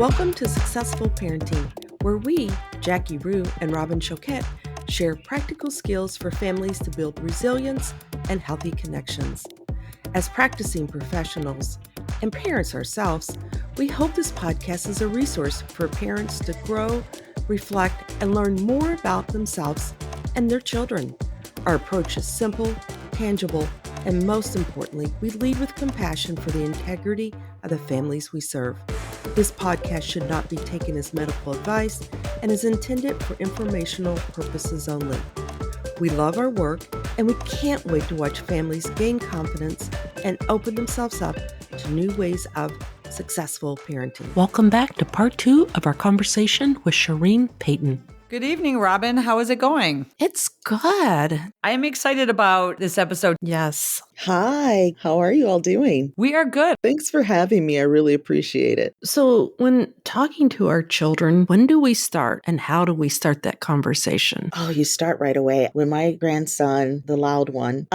Welcome to Successful Parenting, where we, Jackie Rue and Robin Choquette, share practical skills for families to build resilience and healthy connections. As practicing professionals and parents ourselves, we hope this podcast is a resource for parents to grow, reflect, and learn more about themselves and their children. Our approach is simple, tangible, and most importantly, we lead with compassion for the integrity of the families we serve. This podcast should not be taken as medical advice and is intended for informational purposes only. We love our work, and we can't wait to watch families gain confidence and open themselves up to new ways of successful parenting. Welcome back to part 2 of our conversation with Sherrine Peyton. Good evening, Robin. How is it going? It's good. I am excited about this episode. Yes. Hi, how are you all doing? We are good. Thanks for having me. I really appreciate it. So when talking to our children, when do we start and how do we start that conversation? Oh, you start right away. When my grandson, the loud one,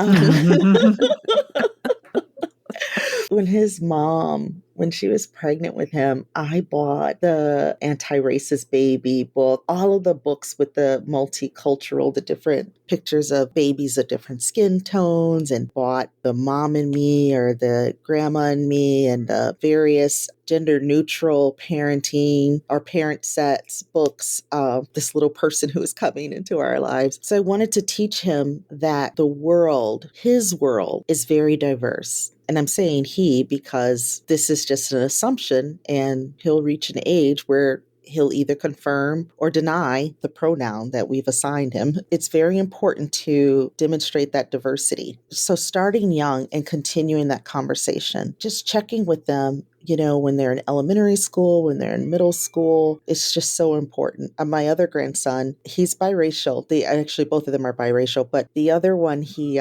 when his mom, when she was pregnant with him, I bought the Anti-Racist Baby book, all of the books with the multicultural, the different pictures of babies of different skin tones, and bought the Mom and Me or the Grandma and Me and the various gender neutral parenting or parent sets books of this little person who is coming into our lives. So I wanted to teach him that the world, his world, is very diverse. And I'm saying he because this is just an assumption, and he'll reach an age where he'll either confirm or deny the pronoun that we've assigned him. It's very important to demonstrate that diversity. So starting young and continuing that conversation, just checking with them, when they're in elementary school, when they're in middle school, it's just so important. My other grandson, he's biracial. Actually, both of them are biracial, but the other one, he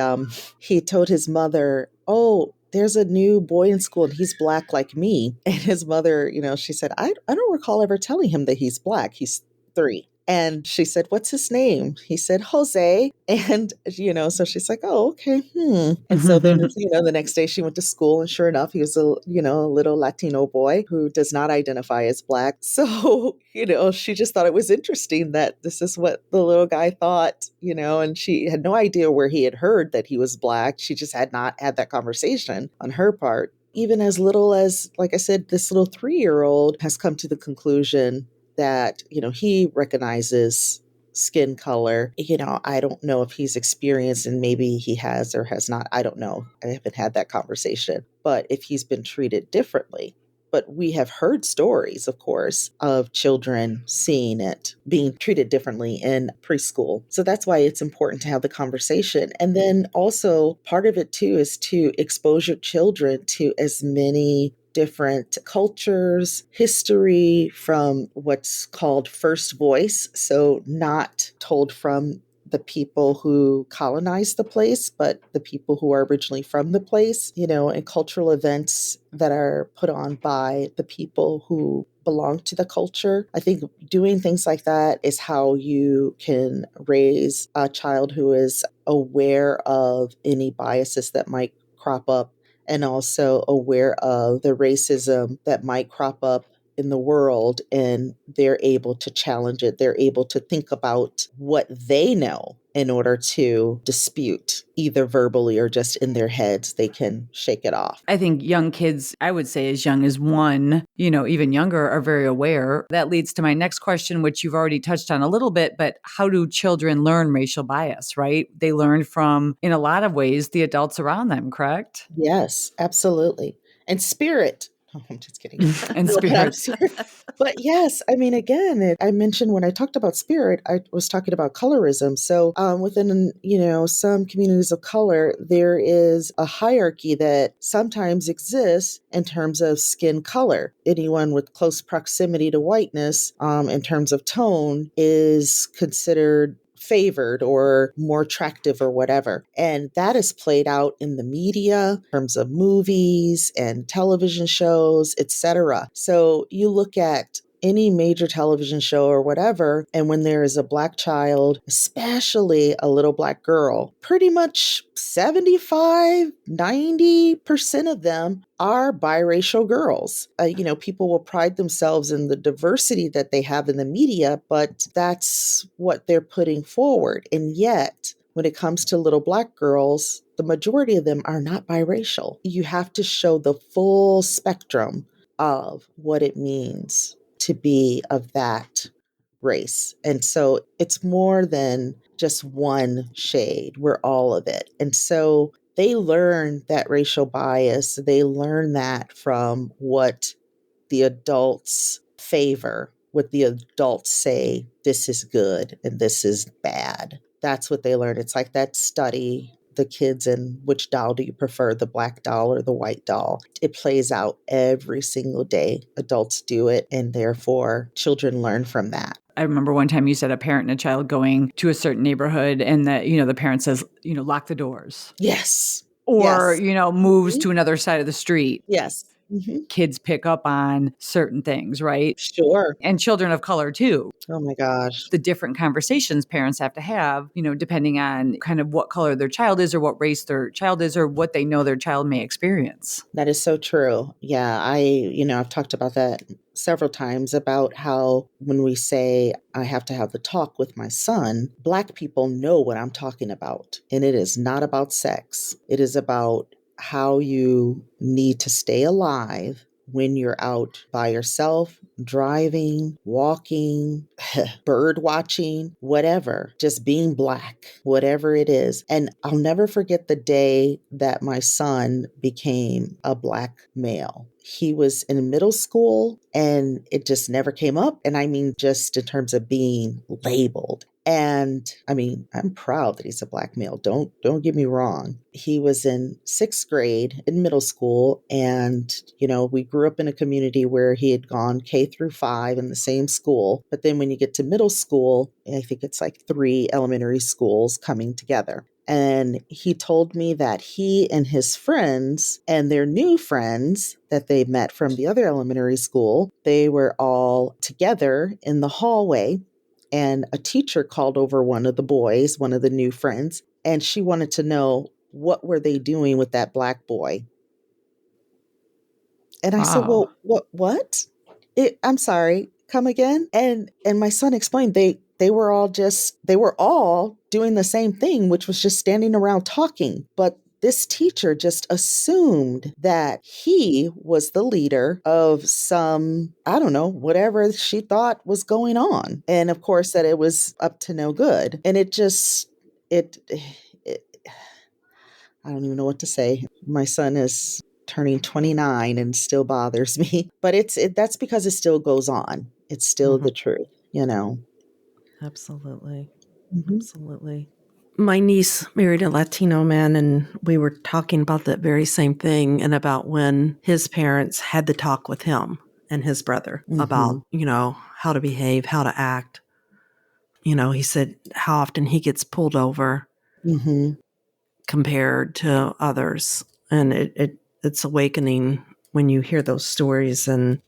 told his mother, "Oh, there's a new boy in school and he's Black like me." And his mother, she said, I don't recall ever telling him that he's Black. He's 3. And she said, "What's his name?" He said, "Jose." And, so she's like, "Oh, okay. And so then, the next day she went to school, and sure enough, he was a little Latino boy who does not identify as Black. So, she just thought it was interesting that this is what the little guy thought, and she had no idea where he had heard that he was Black. She just had not had that conversation on her part. Even as little as, like I said, this little 3-year-old has come to the conclusion that, he recognizes skin color. I don't know if he's experienced, and maybe he has or has not. I don't know. I haven't had that conversation. But if he's been treated differently. But we have heard stories, of course, of children seeing it, being treated differently in preschool. So that's why it's important to have the conversation. And then also part of it too is to expose your children to as many different cultures, history from what's called first voice. So not told from the people who colonized the place, but the people who are originally from the place, and cultural events that are put on by the people who belong to the culture. I think doing things like that is how you can raise a child who is aware of any biases that might crop up, and also aware of the racism that might crop up in the world, and they're able to challenge it. They're able to think about what they know in order to dispute, either verbally or just in their heads. They can shake it off. I think young kids, I would say as young as 1, even younger, are very aware. That leads to my next question, which you've already touched on a little bit, but how do children learn racial bias, right? They learn from, in a lot of ways, the adults around them, correct? Yes, absolutely. And spirit. Oh, I'm just kidding. And spirit. But yes, again, I mentioned when I talked about spirit, I was talking about colorism. So within, some communities of color, there is a hierarchy that sometimes exists in terms of skin color. Anyone with close proximity to whiteness, in terms of tone, is considered favored or more attractive or whatever. And that is played out in the media in terms of movies and television shows, etc. So you look at any major television show or whatever. And when there is a Black child, especially a little Black girl, pretty much 75, 90% of them are biracial girls. People will pride themselves in the diversity that they have in the media, but that's what they're putting forward. And yet, when it comes to little Black girls, the majority of them are not biracial. You have to show the full spectrum of what it means to be of that race. And so it's more than just one shade. We're all of it. And so they learn that racial bias. They learn that from what the adults favor, what the adults say, this is good and this is bad. That's what they learn. It's like that study, the kids and which doll do you prefer, the Black doll or the white doll? It plays out every single day. Adults do it, and therefore children learn from that. I remember one time you said a parent and a child going to a certain neighborhood and that, the parent says, lock the doors. Yes. Or, Yes. Moves to another side of the street. Yes. Mm-hmm. Kids pick up on certain things, right? Sure. And children of color too. Oh my gosh. The different conversations parents have to have, depending on kind of what color their child is or what race their child is or what they know their child may experience. That is so true. Yeah, I've talked about that several times about how when we say I have to have the talk with my son, Black people know what I'm talking about. And it is not about sex. It is about how you need to stay alive when you're out by yourself, driving, walking, bird watching, whatever, just being Black, whatever it is. And I'll never forget the day that my son became a Black male. He was in middle school and it just never came up. And I mean, just in terms of being labeled. And I mean, I'm proud that he's a Black male. Don't get me wrong. He was in 6th grade in middle school. And, we grew up in a community where he had gone K through 5 in the same school. But then when you get to middle school, I think it's like 3 elementary schools coming together. And he told me that he and his friends and their new friends that they met from the other elementary school, they were all together in the hallway. And a teacher called over one of the boys, one of the new friends, and she wanted to know what were they doing with that Black boy. And I said, well, what? I'm sorry, come again? And my son explained they were all doing the same thing, which was just standing around talking. But this teacher just assumed that he was the leader of some, I don't know, whatever she thought was going on. And of course that it was up to no good. And it I don't even know what to say. My son is turning 29 and still bothers me, but that's because it still goes on. It's still the truth, Absolutely. Mm-hmm. Absolutely. My niece married a Latino man, and we were talking about that very same thing and about when his parents had the talk with him and his brother about, how to behave, how to act. He said how often he gets pulled over compared to others. And it's awakening when you hear those stories. And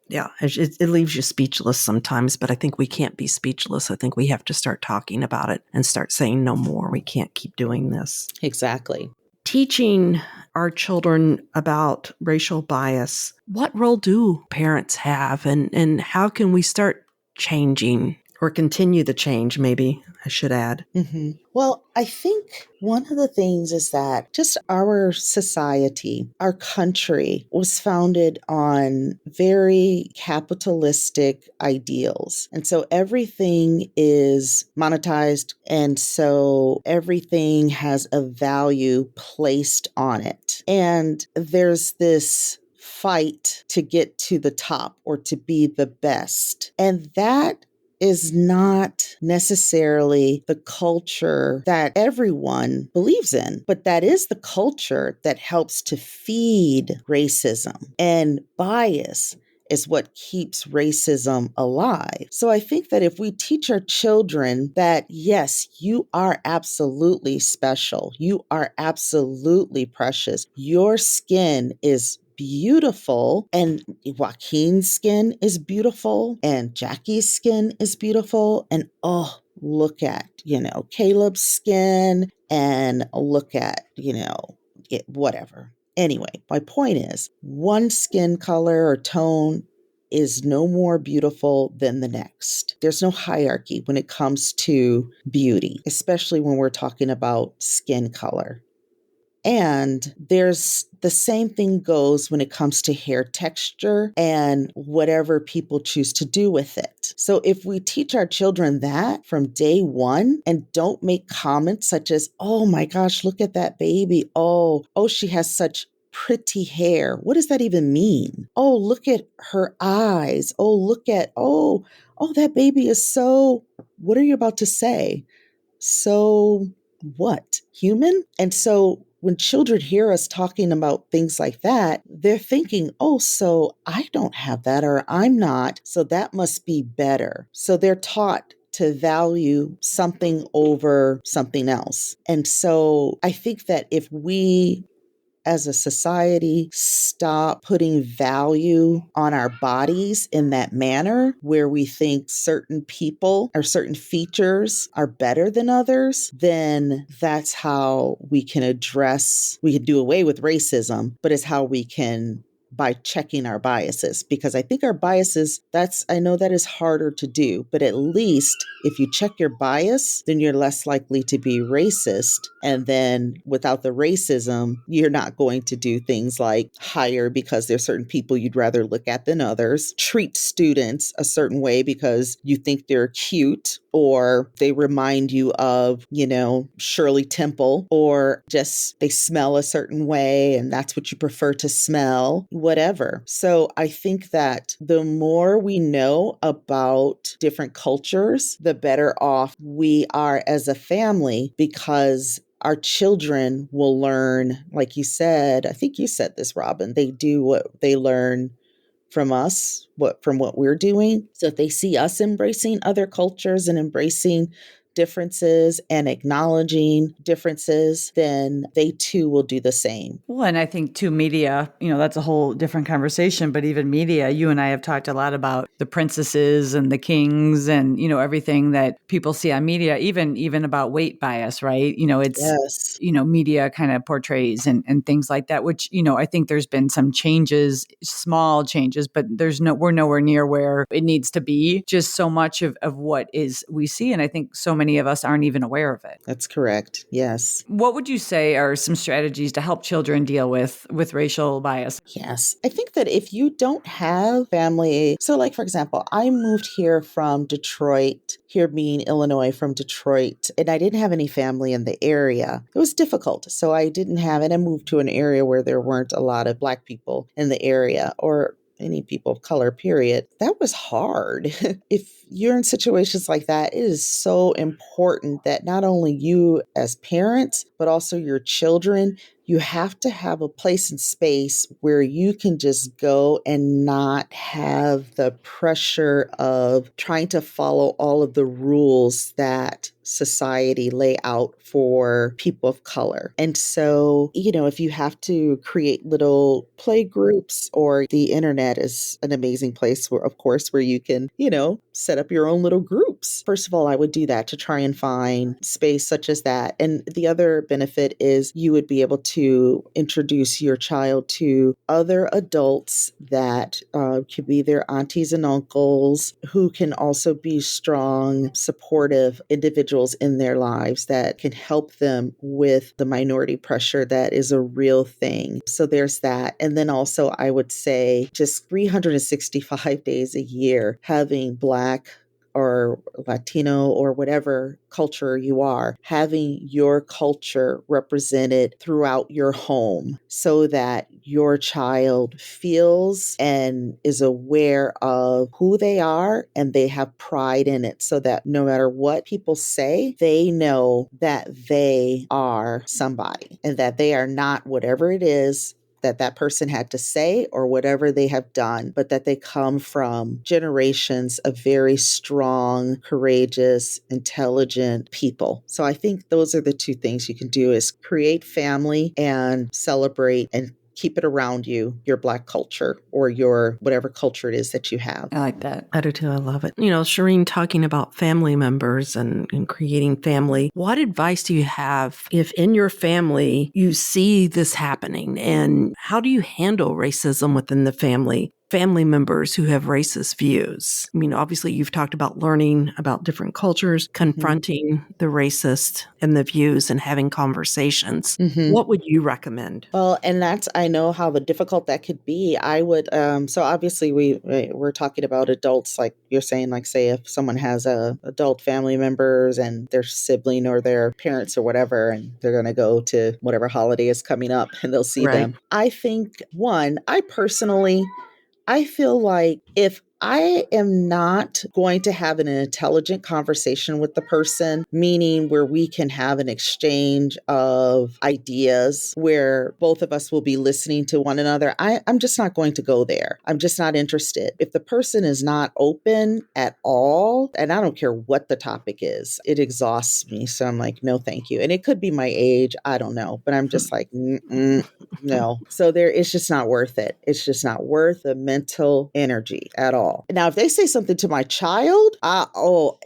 yeah, it leaves you speechless sometimes, but I think we can't be speechless. I think we have to start talking about it and start saying no more. We can't keep doing this. Exactly. Teaching our children about racial bias, what role do parents have, and how can we start changing or continue the change, maybe I should add? Mm-hmm. Well, I think one of the things is that just our society, our country was founded on very capitalistic ideals. And so everything is monetized. And so everything has a value placed on it. And there's this fight to get to the top or to be the best. And that is not necessarily the culture that everyone believes in, but that is the culture that helps to feed racism. And bias is what keeps racism alive. So I think that if we teach our children that, yes, you are absolutely special, you are absolutely precious, your skin is beautiful. And Joaquin's skin is beautiful, and Jackie's skin is beautiful. And oh, look at, Caleb's skin, and look at, whatever. Anyway, my point is one skin color or tone is no more beautiful than the next. There's no hierarchy when it comes to beauty, especially when we're talking about skin color. And there's the same thing goes when it comes to hair texture and whatever people choose to do with it. So if we teach our children that from day one and don't make comments such as, oh my gosh, look at that baby. Oh, she has such pretty hair. What does that even mean? Oh, look at her eyes. Oh, look at, that baby is so, what are you about to say? So what? Human? And so when children hear us talking about things like that, they're thinking, oh, so I don't have that, or I'm not, so that must be better. So they're taught to value something over something else. And so I think that if we as a society stop putting value on our bodies in that manner where we think certain people or certain features are better than others, then that's how we can do away with racism, but it's how we can by checking our biases, because I think our biases, I know that is harder to do, but at least if you check your bias, then you're less likely to be racist. And then without the racism, you're not going to do things like hire because there's certain people you'd rather look at than others, treat students a certain way because you think they're cute, or they remind you of, Shirley Temple, or just they smell a certain way and that's what you prefer to smell, whatever. So I think that the more we know about different cultures, the better off we are as a family, because our children will learn, like you said, I think you said this, Robin, they do what they learn from us, from what we're doing. So if they see us embracing other cultures and embracing differences and acknowledging differences, then they too will do the same. Well, and I think too, media, that's a whole different conversation, but even media, you and I have talked a lot about the princesses and the kings and, everything that people see on media, even about weight bias, right? It's, Yes. media kind of portrays and things like that, which, I think there's been some changes, small changes, but we're nowhere near where it needs to be. Just so much of what we see. And I think so many of us aren't even aware of it. That's correct. Yes. What would you say are some strategies to help children deal with racial bias? Yes. I think that if you don't have family, so like, for example, I moved here from Detroit, here being Illinois from Detroit, and I didn't have any family in the area. It was difficult. So I didn't have it. I moved to an area where there weren't a lot of Black people in the area, or any people of color, period. That was hard. If you're in situations like that, it is so important that not only you as parents, but also your children, you have to have a place and space where you can just go and not have the pressure of trying to follow all of the rules that society lay out for people of color. And so, if you have to create little play groups, or the internet is an amazing place where, of course, where you can, set up your own little groups. First of all, I would do that to try and find space such as that. And the other benefit is you would be able to introduce your child to other adults that could be their aunties and uncles, who can also be strong, supportive individuals in their lives that can help them with the minority pressure that is a real thing. So there's that. And then also I would say just 365 days a year, having Black or Latino or whatever culture you are, having your culture represented throughout your home so that your child feels and is aware of who they are and they have pride in it, so that no matter what people say, they know that they are somebody and that they are not whatever it is that person had to say or whatever they have done, but that they come from generations of very strong, courageous, intelligent people. So I think those are the two things you can do: is create family and celebrate and keep it around you, your Black culture or your whatever culture it is that you have. I like that. I do too. I love it. Sherrine, talking about family members and creating family, what advice do you have if in your family you see this happening? And how do you handle racism within the family? Family members who have racist views. I mean, obviously, you've talked about learning about different cultures, confronting the racist and the views and having conversations. What would you recommend? Well, and I know how difficult that could be. I would, so obviously we're talking about adults, like you're saying, like say if someone has adult family members and their sibling or their parents or whatever, and they're going to go to whatever holiday is coming up and they'll see them. I think I feel like if I am not going to have an intelligent conversation with the person, meaning where we can have an exchange of ideas where both of us will be listening to one another, I'm just not going to go there. I'm just not interested. If the person is not open at all, and I don't care what the topic is, it exhausts me. So I'm like, no, thank you. And it could be my age. I don't know. But I'm just like, no. So it's just not worth it. It's just not worth the mental energy at all. Now, if they say something to my child, I will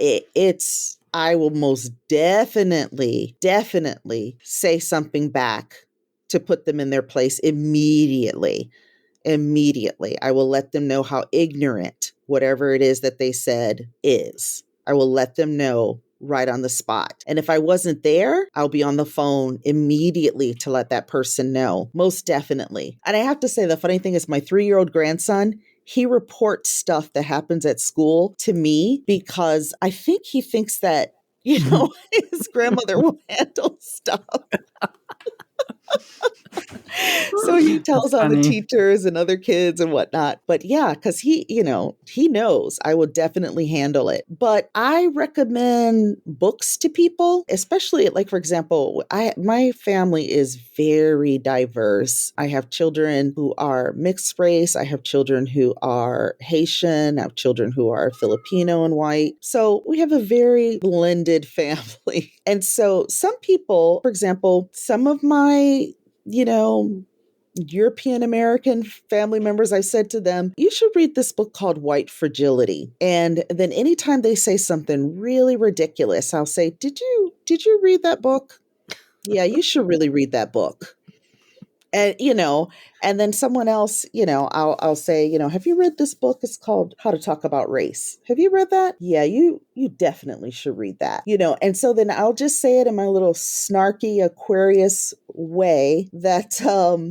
most definitely say something back to put them in their place immediately. I will let them know how ignorant whatever it is that they said is. I will let them know right on the spot. And if I wasn't there, I'll be on the phone immediately to let that person know. Most definitely. And I have to say, the funny thing is my 3-year-old grandson, he reports stuff that happens at school to me because I think he thinks that, his grandmother will handle stuff. So he tells all the teachers and other kids and whatnot. But yeah, because he knows I will definitely handle it. But I recommend books to people, especially like, for example, my family is very diverse. I have children who are mixed race. I have children who are Haitian. I have children who are Filipino and white. So we have a very blended family. And so some people, for example, some of my European American family members, I said to them, you should read this book called White Fragility. And then anytime they say something really ridiculous, I'll say, did you read that book? Yeah, you should really read that book. And, and then someone else, I'll say, have you read this book? It's called How to Talk About Race. Have you read that? Yeah, you definitely should read that, and so then I'll just say it in my little snarky Aquarius way that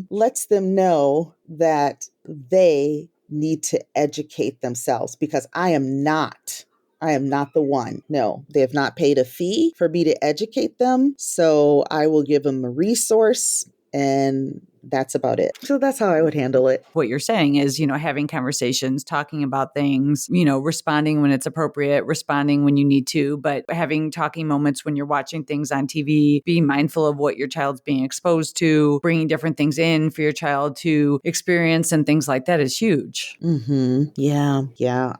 lets them know that they need to educate themselves because I am not the one. No, they have not paid a fee for me to educate them. So I will give them a resource and that's about it. So that's how I would handle it. What you're saying is, having conversations, talking about things, responding when it's appropriate, responding when you need to, but having talking moments when you're watching things on TV, being mindful of what your child's being exposed to, bringing different things in for your child to experience and things like that is huge. Mm-hmm. Yeah.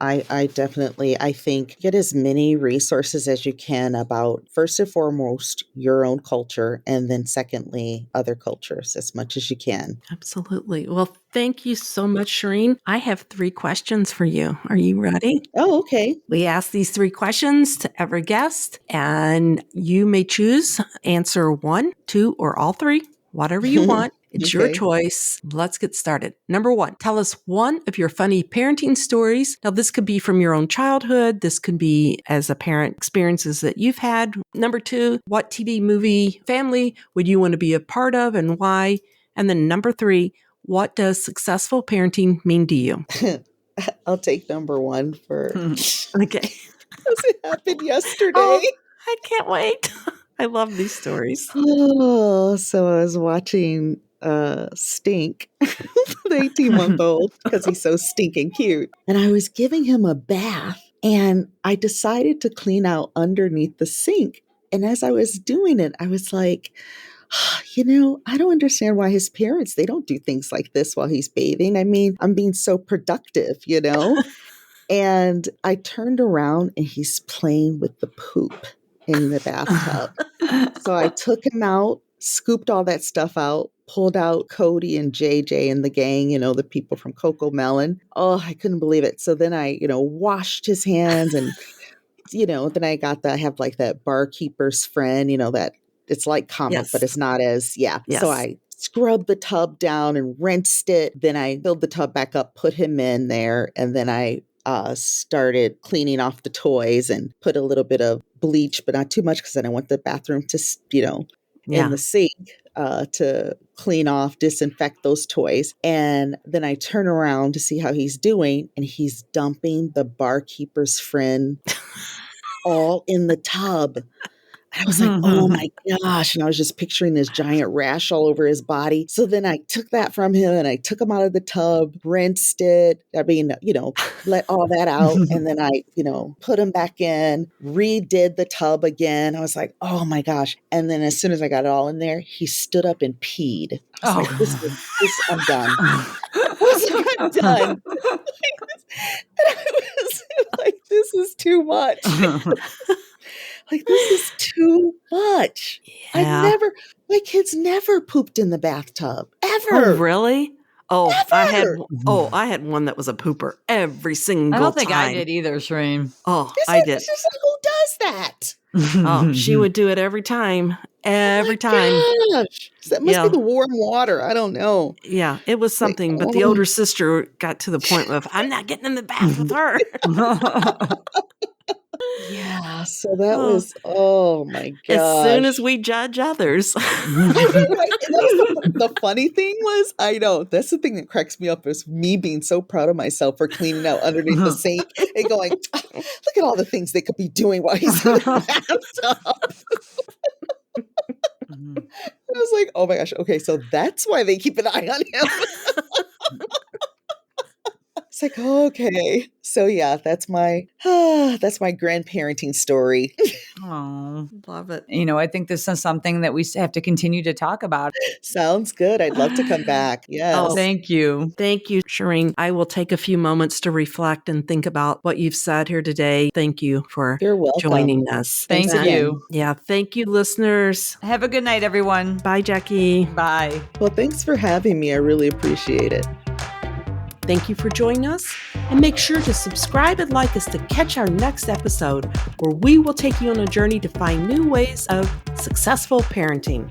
I definitely, I think get as many resources as you can about, first and foremost, your own culture, and then secondly, other cultures as much as you can. Absolutely. Well, thank you so much, Sherrine. I have 3 questions for you. Are you ready? Oh, okay. We ask these 3 questions to every guest, and you may choose answer 1, 2, or all 3, whatever you want. It's your choice. Let's get started. Number 1, tell us one of your funny parenting stories. Now, this could be from your own childhood. This could be as a parent experiences that you've had. Number 2, what TV, movie, family would you want to be a part of and why? And then number 3, what does successful parenting mean to you? I'll take number 1 first. Okay. Because it happened yesterday. Oh, I can't wait. I love these stories. Oh, so I was watching Stink, the 18-month-old, because he's so stinking cute. And I was giving him a bath and I decided to clean out underneath the sink. And as I was doing it, I was like, I don't understand why his parents, they don't do things like this while he's bathing. I mean, I'm being so productive, And I turned around and he's playing with the poop in the bathtub. So I took him out, scooped all that stuff out, pulled out Cody and JJ and the gang, the people from Coco Melon. Oh, I couldn't believe it. So then I, washed his hands and, then I have like that barkeeper's friend, that it's like comic, but it's not as, Yes. So I scrubbed the tub down and rinsed it. Then I filled the tub back up, put him in there. And then I started cleaning off the toys and put a little bit of bleach, but not too much because then I want the bathroom to, in the sink to clean off, disinfect those toys. And then I turn around to see how he's doing, and he's dumping the barkeeper's friend all in the tub. I was like, oh my gosh. And I was just picturing this giant rash all over his body. So then I took that from him and I took him out of the tub, rinsed it. I mean, let all that out. And then I, put him back in, redid the tub again. I was like, oh my gosh. And then as soon as I got it all in there, he stood up and peed. I was like, this, I'm done. I was like, I'm done. And I was like, this is too much. Like, this is too much. Yeah. My kids never pooped in the bathtub, ever. Oh, really? Oh, Never. I had one that was a pooper every single time. I don't think I did either, Sherrine. Oh, I did. It's just like, who does that? Oh, she would do it every time. Every time. Gosh. That must be the warm water. I don't know. Yeah, it was something. But the older sister got to the point of, I'm not getting in the bath with her. Yeah, so that was, oh my gosh. As soon as we judge others. The funny thing was, I know, that's the thing that cracks me up is me being so proud of myself for cleaning out underneath the sink and going, look at all the things they could be doing while he's in the bathtub. I was like, oh my gosh, okay, so that's why they keep an eye on him. It's like, okay. So yeah, that's my grandparenting story. Oh, love it. I think this is something that we have to continue to talk about. Sounds good. I'd love to come back. Yes. Oh, thank you. Thank you, Sherrine. I will take a few moments to reflect and think about what you've said here today. Thank you for joining us. Thank you. Yeah. Thank you, listeners. Have a good night, everyone. Bye, Jackie. Bye. Well, thanks for having me. I really appreciate it. Thank you for joining us, and make sure to subscribe and like us to catch our next episode, where we will take you on a journey to find new ways of successful parenting.